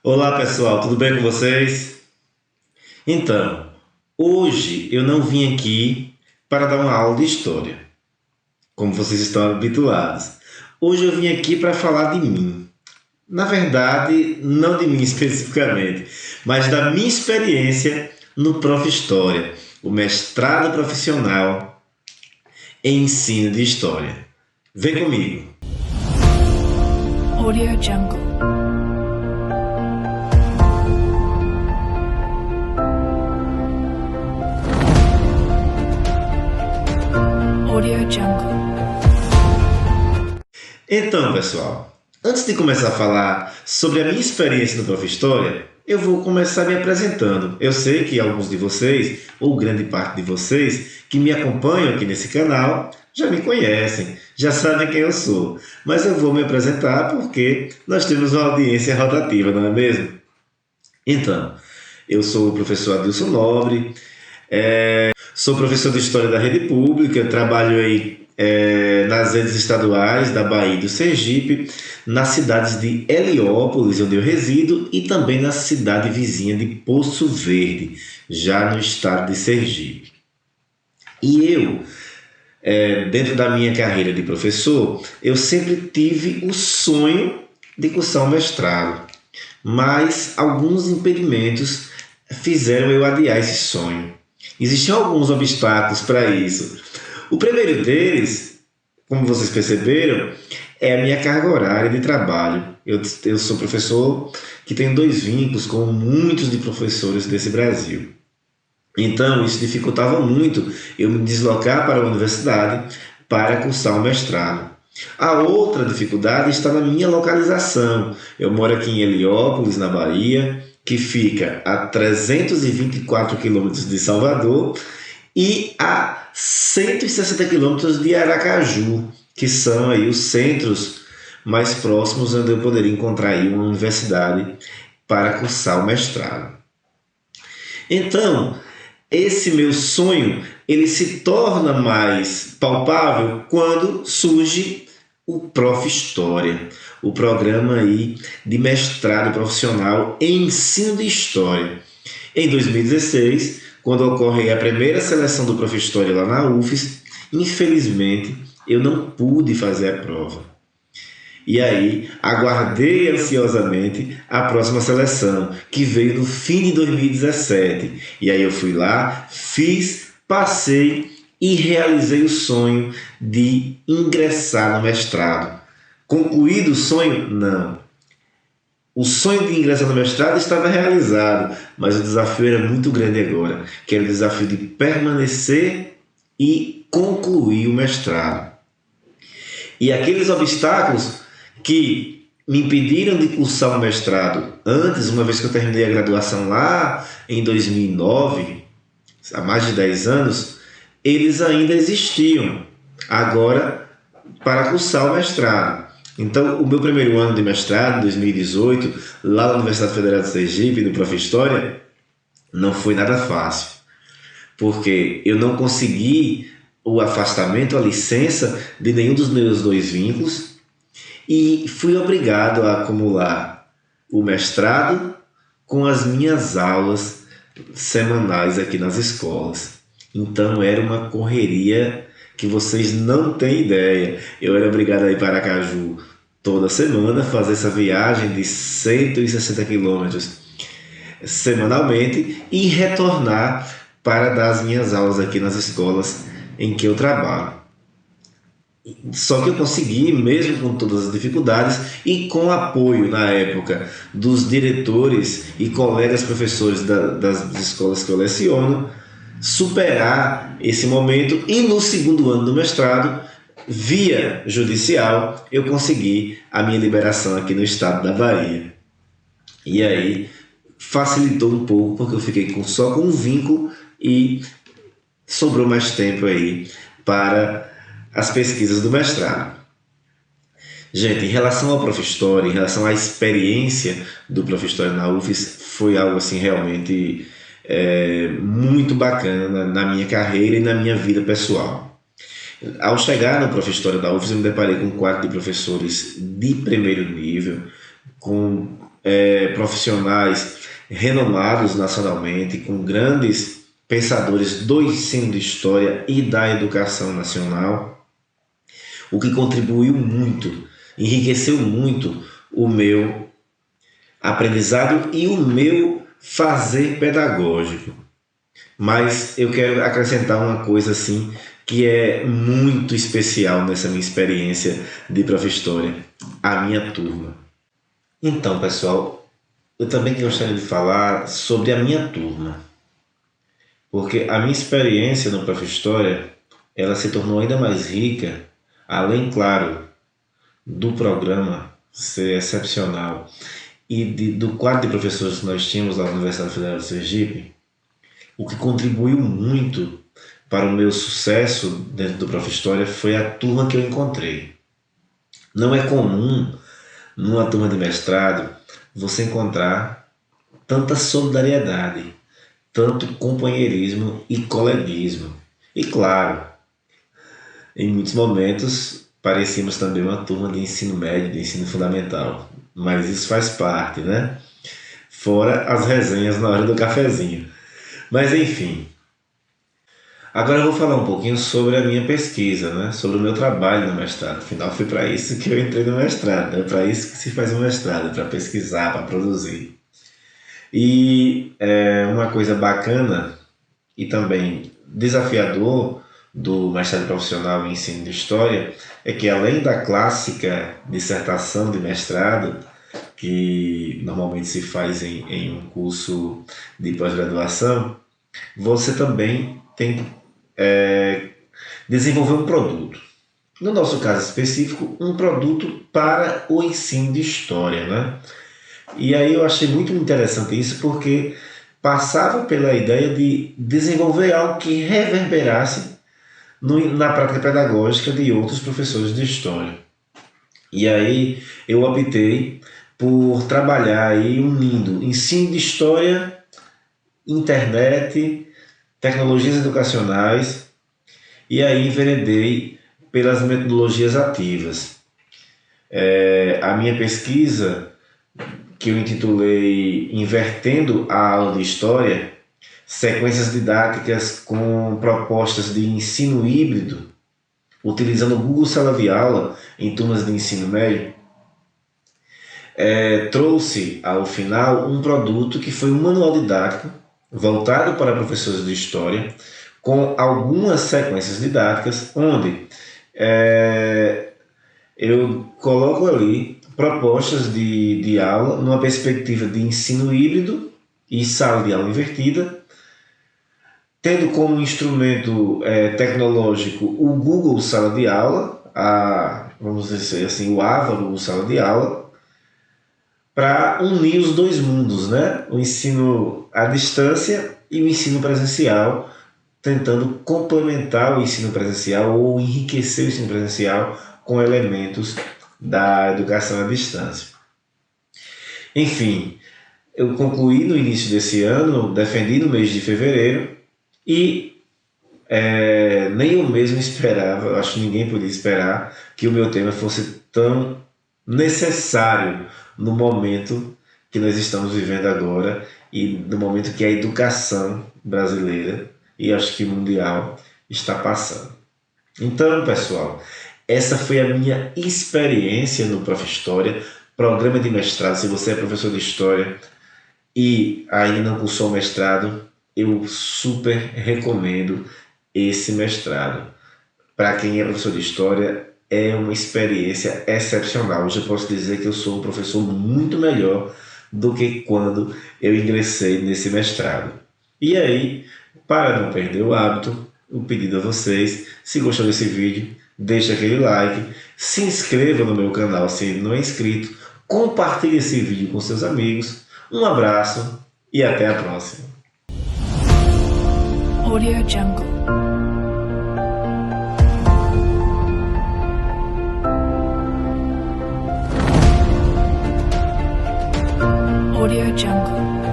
Olá pessoal, tudo bem com vocês? Então, hoje eu não vim aqui para dar uma aula de história, como vocês estão habituados. Hoje eu vim aqui para falar de mim. Na verdade, não de mim especificamente, mas da minha experiência no Prof. História, o mestrado profissional em ensino de história. Vem comigo. Audio Jungle. Audio Jungle. Então, pessoal, antes de começar a falar sobre a minha experiência no Prof. História, eu vou começar me apresentando. Eu sei que alguns de vocês, ou grande parte de vocês, que me acompanham aqui nesse canal, já me conhecem, já sabem quem eu sou. Mas eu vou me apresentar porque nós temos uma audiência rotativa, não é mesmo? Então, eu sou o professor Adilson Nobre, sou professor de História da Rede Pública, trabalho aí nas redes estaduais da Bahia e do Sergipe, nas cidades de Heliópolis, onde eu resido, e também na cidade vizinha de Poço Verde, já no estado de Sergipe. E eu, dentro da minha carreira de professor, eu sempre tive o sonho de cursar um mestrado, mas alguns impedimentos fizeram eu adiar esse sonho. Existiam alguns obstáculos para isso. O primeiro deles, como vocês perceberam, é a minha carga horária de trabalho. Eu sou professor que tem dois vínculos com muitos de professores desse Brasil. Então, isso dificultava muito eu me deslocar para a universidade para cursar um mestrado. A outra dificuldade está na minha localização. Eu moro aqui em Heliópolis, na Bahia, que fica a 324 quilômetros de Salvador e a 160 quilômetros de Aracaju, que são aí os centros mais próximos onde eu poderia encontrar aí uma universidade para cursar o mestrado. Então, esse meu sonho, ele se torna mais palpável quando surge o Prof. História, o programa aí de mestrado profissional em ensino de história. Em 2016, quando ocorre a primeira seleção do Prof. História lá na UFES, infelizmente eu não pude fazer a prova. E aí, aguardei ansiosamente a próxima seleção, que veio no fim de 2017. E aí eu fui lá, fiz, passei e realizei o sonho de ingressar no mestrado. Concluído o sonho? Não. O sonho de ingressar no mestrado estava realizado, mas o desafio era muito grande agora, que era o desafio de permanecer e concluir o mestrado. E aqueles obstáculos que me impediram de cursar o mestrado antes, uma vez que eu terminei a graduação lá em 2009, há mais de 10 anos, eles ainda existiam agora para cursar o mestrado. Então, o meu primeiro ano de mestrado, em 2018, lá na Universidade Federal de Sergipe, no Prof. História, não foi nada fácil, porque eu não consegui o afastamento, a licença de nenhum dos meus dois vínculos e fui obrigado a acumular o mestrado com as minhas aulas semanais aqui nas escolas. Então era uma correria que vocês não têm ideia. Eu era obrigado a ir para Aracaju toda semana, fazer essa viagem de 160 quilômetros semanalmente e retornar para dar as minhas aulas aqui nas escolas em que eu trabalho. Só que eu consegui, mesmo com todas as dificuldades e com o apoio na época dos diretores e colegas professores das escolas que eu leciono, superar esse momento e no segundo ano do mestrado, via judicial, eu consegui a minha liberação aqui no estado da Bahia. E aí facilitou um pouco porque eu fiquei só com um vínculo e sobrou mais tempo aí para as pesquisas do mestrado. Gente, em relação ao Prof. História, em relação à experiência do Prof. História na UFES, foi algo assim realmente muito bacana na minha carreira e na minha vida pessoal. Ao chegar no Prof. História da UFES, eu me deparei com um quadro de professores de primeiro nível, com profissionais renomados nacionalmente, com grandes pensadores do ensino de história e da educação nacional, o que contribuiu muito, enriqueceu muito o meu aprendizado e o meu fazer pedagógico. Mas eu quero acrescentar uma coisa assim que é muito especial nessa minha experiência de Prof. História, a minha turma. Então, pessoal, eu também gostaria de falar sobre a minha turma, porque a minha experiência no Prof. História, ela se tornou ainda mais rica, além, claro, do programa ser excepcional e do quadro de professores que nós tínhamos lá na Universidade Federal de Sergipe. O que contribuiu muito para o meu sucesso dentro do Prof. História foi a turma que eu encontrei. Não é comum, numa turma de mestrado, você encontrar tanta solidariedade, tanto companheirismo e coleguismo. E claro, em muitos momentos parecíamos também uma turma de ensino médio, de ensino fundamental. Mas isso faz parte, né? Fora as resenhas na hora do cafezinho. Mas enfim, agora eu vou falar um pouquinho sobre a minha pesquisa, né? Sobre o meu trabalho no mestrado. Afinal, foi para isso que eu entrei no mestrado, é para isso que se faz um mestrado, para pesquisar, para produzir. E uma coisa bacana e também desafiador do mestrado profissional em ensino de história é que, além da clássica dissertação de mestrado, que normalmente se faz em um curso de pós-graduação, você também tem que desenvolver um produto. No nosso caso específico, um produto para o ensino de história, né? E aí eu achei muito interessante isso, porque passava pela ideia de desenvolver algo que reverberasse na prática pedagógica de outros professores de história. E aí eu optei por trabalhar aí unindo ensino de história, internet, tecnologias educacionais, e aí enveredei pelas metodologias ativas. A minha pesquisa, que eu intitulei Invertendo a Aula de História, sequências didáticas com propostas de ensino híbrido, utilizando o Google Sala de Aula em turmas de ensino médio, trouxe ao final um produto que foi um manual didático voltado para professores de história, com algumas sequências didáticas, onde eu coloco ali propostas de aula numa perspectiva de ensino híbrido e sala de aula invertida, tendo como instrumento tecnológico o Google Sala de Aula, vamos dizer assim, o AVA Google Sala de Aula, para unir os dois mundos, né? O ensino à distância e o ensino presencial, tentando complementar o ensino presencial ou enriquecer o ensino presencial com elementos da educação à distância. Enfim, eu concluí no início desse ano, defendi no mês de fevereiro, e nem eu mesmo esperava, acho que ninguém podia esperar, que o meu tema fosse tão necessário no momento que nós estamos vivendo agora e no momento que a educação brasileira e acho que mundial está passando. Então, pessoal, essa foi a minha experiência no Prof. História, programa de mestrado. Se você é professor de História e ainda não cursou o mestrado, eu super recomendo esse mestrado. Para quem é professor de História, é uma experiência excepcional. Hoje eu posso dizer que eu sou um professor muito melhor do que quando eu ingressei nesse mestrado. E aí, para não perder o hábito, o pedido a vocês, se gostou desse vídeo, deixe aquele like, se inscreva no meu canal se ainda não é inscrito, compartilhe esse vídeo com seus amigos. Um abraço e até a próxima. Audio Jungle. Audio Jungle.